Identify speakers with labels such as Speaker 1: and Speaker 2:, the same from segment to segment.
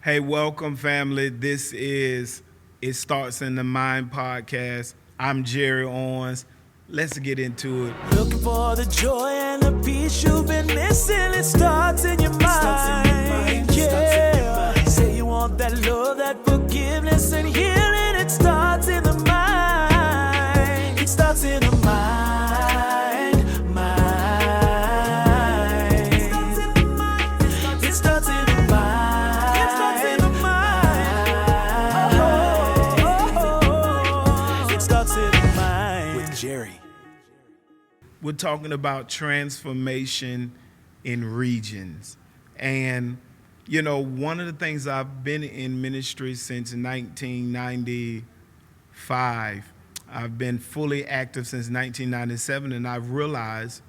Speaker 1: Hey, welcome, family. This is It Starts in the Mind podcast. I'm Jerry Owens. Let's get into it.
Speaker 2: Looking for the joy and the peace you've been missing. It starts in your mind. Yeah. Say you want that love, that forgiveness, and healing. It starts in the mind. It starts in the mind. It starts in the mind. It starts in the mind. It starts in the mind. With Jerry.
Speaker 1: We're talking about transformation in regions. And, one of the things I've been in ministry since 1995, I've been fully active since 1997, and I've realized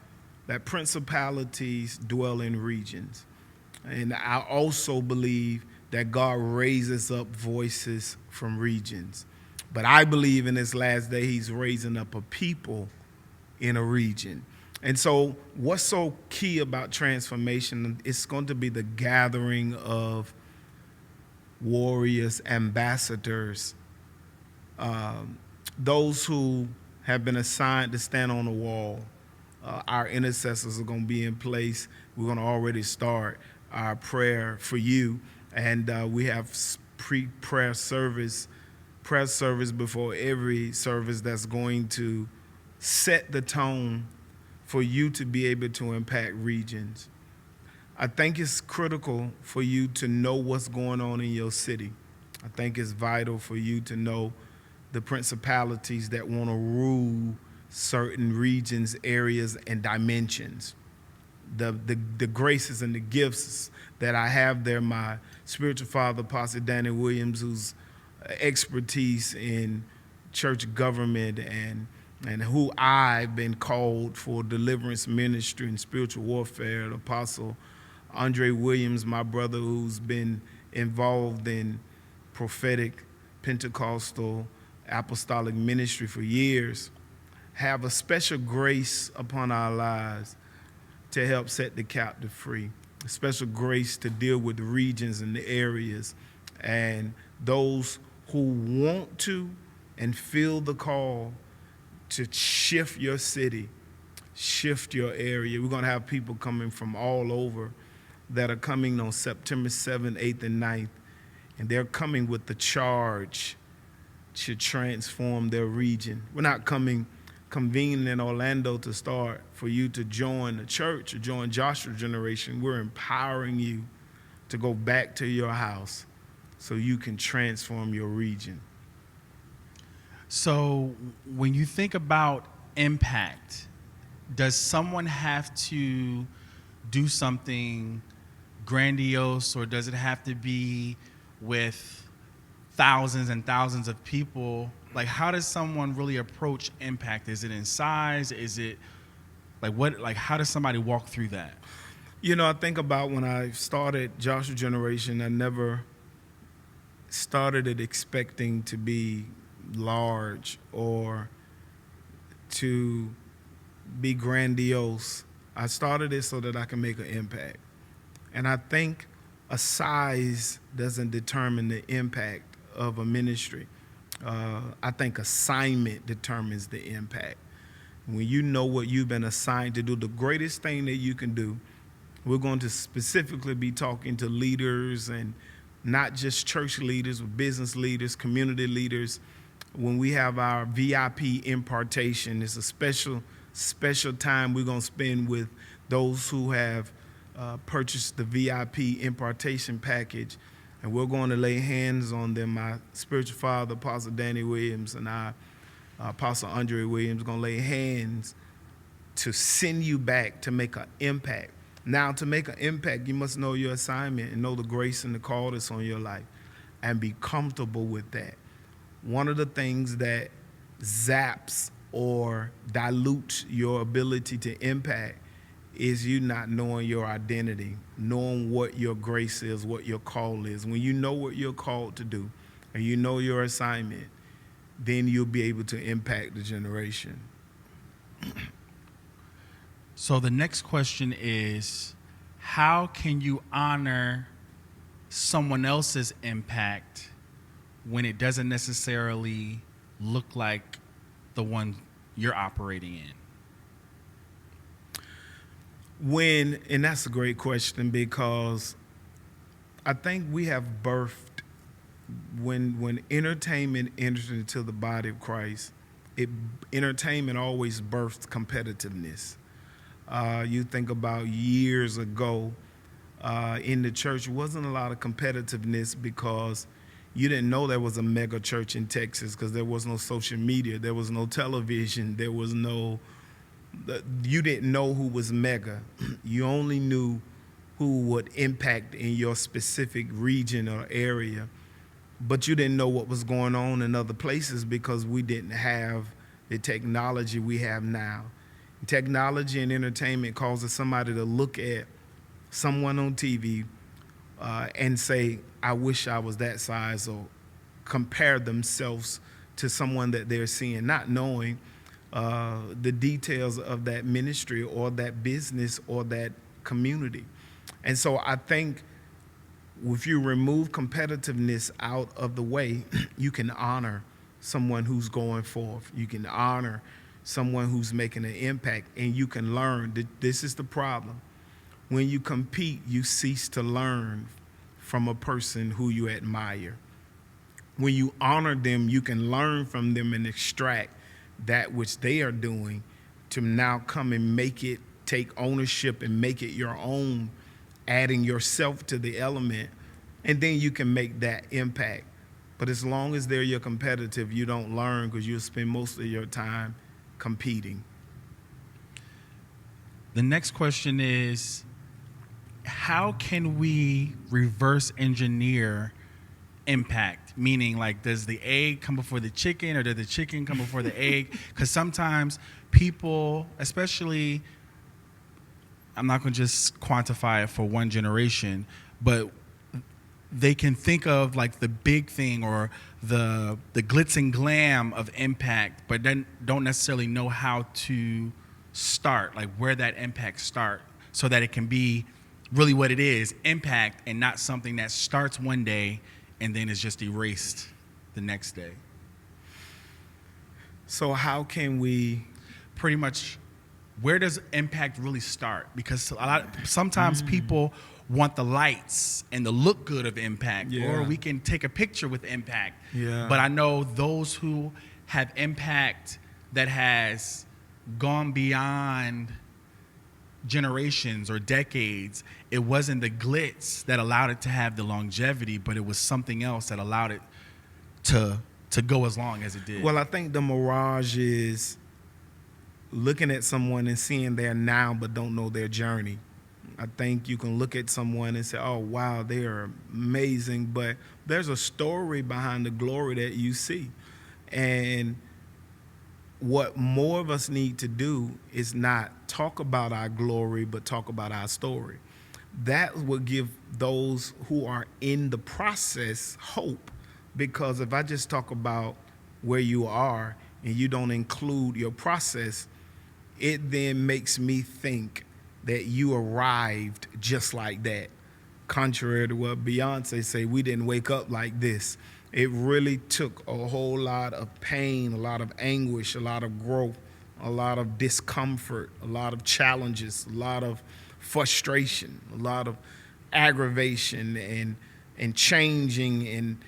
Speaker 1: that principalities dwell in regions. And I also believe that God raises up voices from regions. But I believe in this last day, He's raising up a people in a region. And so what's so key about transformation, it's going to be the gathering of warriors, ambassadors, those who have been assigned to stand on the wall. Our intercessors are going to be in place. We're going to already start our prayer for you. And we have prayer service before every service that's going to set the tone for you to be able to impact regions. I think it's critical for you to know what's going on in your city. I think it's vital for you to know the principalities that want to rule certain regions, areas, and dimensions. The graces and the gifts that I have there, my spiritual father, Pastor Danny Williams, whose expertise in church government and who I've been called for deliverance ministry and spiritual warfare, the Apostle Andre Williams, my brother, who's been involved in prophetic, Pentecostal, apostolic ministry for years, have a special grace upon our lives to help set the captive free, a special grace to deal with the regions and the areas, and those who want to and feel the call to shift your city, shift your area. We're going to have people coming from all over that are coming on September 7th, 8th, and 9th, and they're coming with the charge to transform their region. We're not convening in Orlando to start for you to join the church or join Joshua Generation. We're empowering you to go back to your house so you can transform your region.
Speaker 3: So when you think about impact, does someone have to do something grandiose, or does it have to be with thousands and thousands of people? Like, how does someone really approach impact? Is it in size? Is it how does somebody walk through that?
Speaker 1: I think about when I started Joshua Generation, I never started it expecting to be large or to be grandiose. I started it so that I can make an impact. And I think a size doesn't determine the impact of a ministry. I think assignment determines the impact. When you know what you've been assigned to do, the greatest thing that you can do, we're going to specifically be talking to leaders, and not just church leaders, but business leaders, community leaders. When we have our VIP impartation, it's a special time we're going to spend with those who have purchased the VIP impartation package. And we're going to lay hands on them. My spiritual father, Apostle Danny Williams, and our Apostle Andre Williams, going to lay hands to send you back to make an impact. Now, to make an impact, you must know your assignment and know the grace and the call that's on your life and be comfortable with that. One of the things that zaps or dilutes your ability to impact is you not knowing your identity, knowing what your grace is, what your call is. When you know what you're called to do and you know your assignment, then you'll be able to impact the generation.
Speaker 3: So the next question is, how can you honor someone else's impact when it doesn't necessarily look like the one you're operating in?
Speaker 1: And that's a great question, because I think we have birthed, when entertainment enters into the body of Christ, entertainment always births competitiveness. You think about years ago in the church, wasn't a lot of competitiveness because you didn't know there was a mega church in Texas, because there was no social media, there was no television, there was no, you didn't know who was mega. You only knew who would impact in your specific region or area, but you didn't know what was going on in other places because we didn't have the technology we have now. Technology and entertainment causes somebody to look at someone on TV and say, I wish I was that size, or compare themselves to someone that they're seeing, not knowing the details of that ministry or that business or that community. And so I think if you remove competitiveness out of the way, you can honor someone who's going forth. You can honor someone who's making an impact, and you can learn. This is the problem. When you compete, you cease to learn from a person who you admire. When you honor them, you can learn from them and extract that which they are doing to now come and make it, take ownership and make it your own, adding yourself to the element, and then you can make that impact. But as long as they're your competitive, you don't learn, because you'll spend most of your time competing.
Speaker 3: The next question is, how can we reverse engineer impact? Meaning, like, does the egg come before the chicken, or does the chicken come before the egg? Because sometimes people, especially, I'm not going to just quantify it for one generation, but they can think of like the big thing or the glitz and glam of impact, but then don't necessarily know how to start, like where that impact start, so that it can be really what it is, impact, and not something that starts one day and then is just erased the next day.
Speaker 1: So how can we,
Speaker 3: pretty much, where does impact really start? Because sometimes people want the lights and the look good of impact, or we can take a picture with impact. But I know those who have impact that has gone beyond generations or decades, it wasn't the glitz that allowed it to have the longevity, but it was something else that allowed it to go as long as it did.
Speaker 1: Well, I think the mirage is looking at someone and seeing their now but don't know their journey. I think you can look at someone and say, oh, wow, they are amazing, but there's a story behind the glory that you see. And what more of us need to do is not talk about our glory, but talk about our story. That will give those who are in the process hope, because if I just talk about where you are and you don't include your process, it then makes me think that you arrived just like that. Contrary to what Beyonce say, we didn't wake up like this. It really took a whole lot of pain, a lot of anguish, a lot of growth, a lot of discomfort, a lot of challenges, a lot of frustration, a lot of aggravation and changing and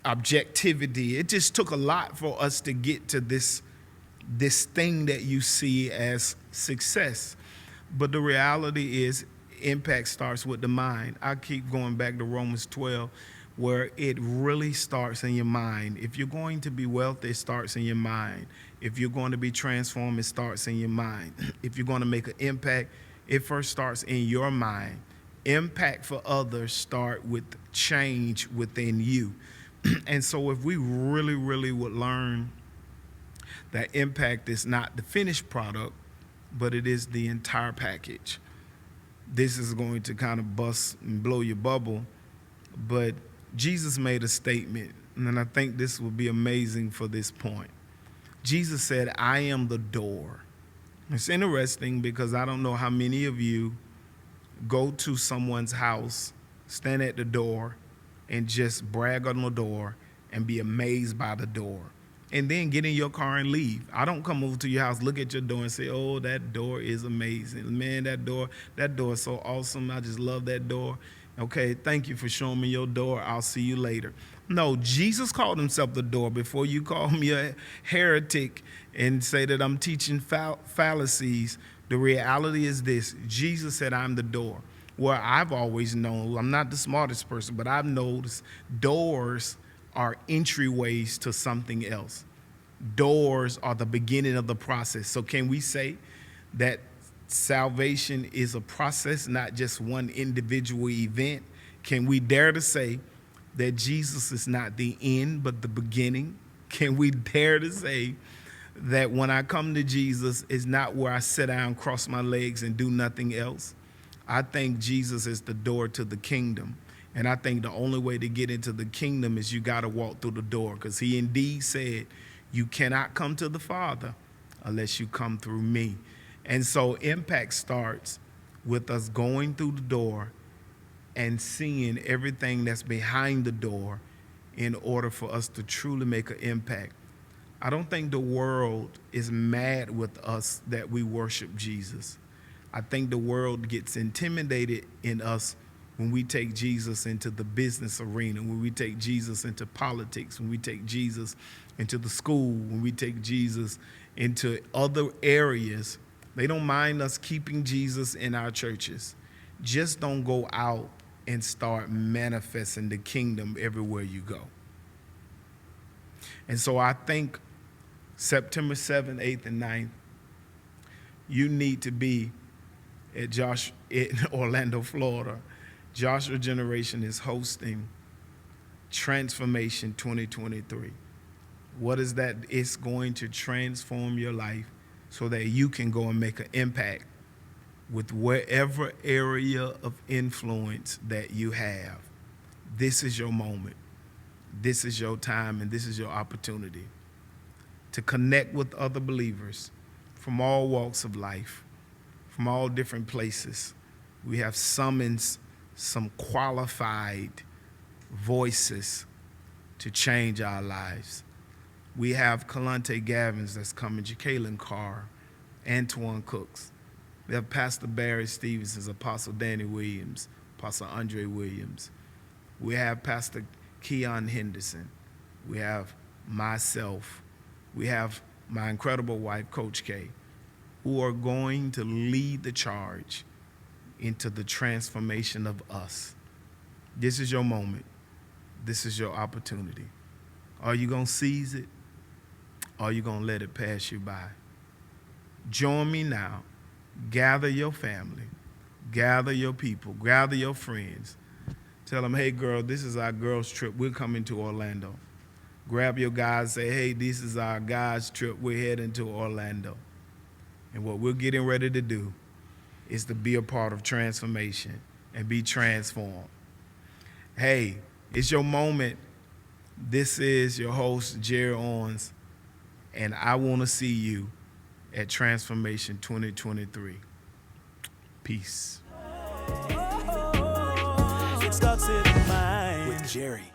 Speaker 1: objectivity. It just took a lot for us to get to this thing that you see as success. But the reality is, impact starts with the mind. I keep going back to Romans 12, where it really starts in your mind. If you're going to be wealthy, it starts in your mind. If you're going to be transformed, it starts in your mind. If you're going to make an impact, it first starts in your mind. Impact for others start with change within you. And so if we really, really would learn that impact is not the finished product, but it is the entire package. This is going to kind of bust and blow your bubble, but Jesus made a statement, and I think this will be amazing for this point. Jesus said, I am the door. It's interesting because I don't know how many of you go to someone's house, stand at the door, and just brag on the door and be amazed by the door. And then get in your car and leave. I don't come over to your house, look at your door and say, oh, that door is amazing. Man, that door is so awesome. I just love that door. Okay, thank you for showing me your door. I'll see you later. No, Jesus called himself the door. Before you call me a heretic and say that I'm teaching fallacies, the reality is this. Jesus said, I'm the door. Well, I've always known, I'm not the smartest person, but I've noticed doors are entryways to something else. Doors are the beginning of the process. So can we say that salvation is a process, not just one individual event? Can we dare to say that Jesus is not the end, but the beginning? Can we dare to say that when I come to Jesus, it's not where I sit down, cross my legs, and do nothing else? I think Jesus is the door to the kingdom. And I think the only way to get into the kingdom is you got to walk through the door, because he indeed said, you cannot come to the Father unless you come through me. And so impact starts with us going through the door and seeing everything that's behind the door in order for us to truly make an impact. I don't think the world is mad with us that we worship Jesus. I think the world gets intimidated in us when we take Jesus into the business arena, when we take Jesus into politics, when we take Jesus into the school, when we take Jesus into other areas. They don't mind us keeping Jesus in our churches. Just don't go out and start manifesting the kingdom everywhere you go. And so I think September 7th, 8th, and 9th, you need to be at in Orlando, Florida. Joshua Generation is hosting Transformation 2023. What is that? It's going to transform your life so that you can go and make an impact with wherever area of influence that you have. This is your moment. This is your time, and this is your opportunity to connect with other believers from all walks of life, from all different places. We have summoned some qualified voices to change our lives. We have Kalante Gavins that's coming, Jacqueline Carr, Antoine Cooks. We have Pastor Barry Stevens, Apostle Danny Williams, Apostle Andre Williams. We have Pastor Keon Henderson. We have myself. We have my incredible wife, Coach K, who are going to lead the charge into the transformation of us. This is your moment. This is your opportunity. Are you going to seize it? Or are you going to let it pass you by? Join me now. Gather your family. Gather your people. Gather your friends. Tell them, hey, girl, this is our girls' trip. We're coming to Orlando. Grab your guys, say, hey, this is our guys' trip. We're heading to Orlando. And what we're getting ready to do is to be a part of transformation and be transformed. Hey, it's your moment. This is your host, Jerry Owens, and I want to see you at Transformation 2023. Peace.
Speaker 2: It starts in the mind with Jerry.